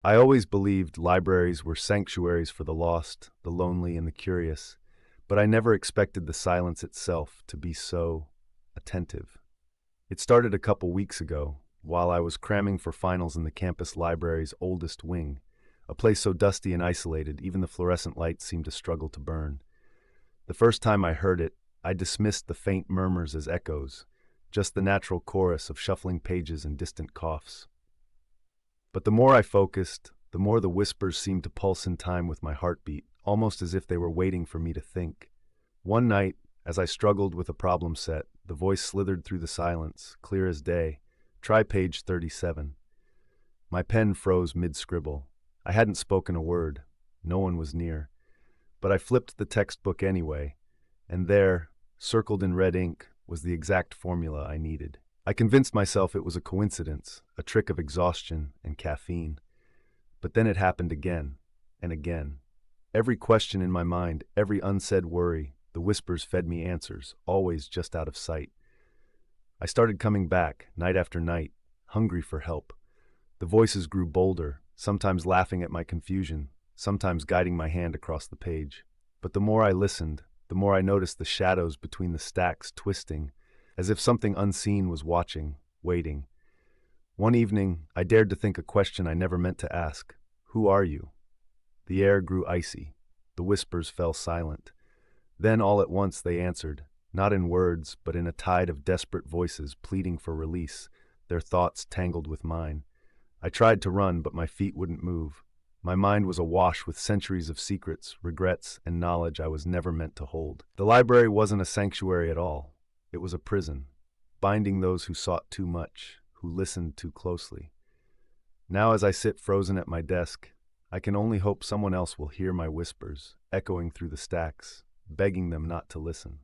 I always believed libraries were sanctuaries for the lost, the lonely, and the curious, but I never expected the silence itself to be so attentive. It started a couple weeks ago, while I was cramming for finals in the campus library's oldest wing, a place so dusty and isolated even the fluorescent lights seemed to struggle to burn. The first time I heard it, I dismissed the faint murmurs as echoes, just the natural chorus of shuffling pages and distant coughs. But the more I focused, the more the whispers seemed to pulse in time with my heartbeat, almost as if they were waiting for me to think. One night, as I struggled with a problem set, the voice slithered through the silence, clear as day. Try page 37. My pen froze mid-scribble. I hadn't spoken a word. No one was near. But I flipped the textbook anyway, and there, circled in red ink, was the exact formula I needed. I convinced myself it was a coincidence, a trick of exhaustion and caffeine. But then it happened again and again. Every question in my mind, every unsaid worry, the whispers fed me answers, always just out of sight. I started coming back, night after night, hungry for help. The voices grew bolder, sometimes laughing at my confusion, sometimes guiding my hand across the page. But the more I listened, the more I noticed the shadows between the stacks twisting, as if something unseen was watching, waiting. One evening, I dared to think a question I never meant to ask. Who are you? The air grew icy. The whispers fell silent. Then all at once they answered, not in words, but in a tide of desperate voices pleading for release, their thoughts tangled with mine. I tried to run, but my feet wouldn't move. My mind was awash with centuries of secrets, regrets, and knowledge I was never meant to hold. The library wasn't a sanctuary at all. It was a prison, binding those who sought too much, who listened too closely. Now as I sit frozen at my desk, I can only hope someone else will hear my whispers, echoing through the stacks, begging them not to listen.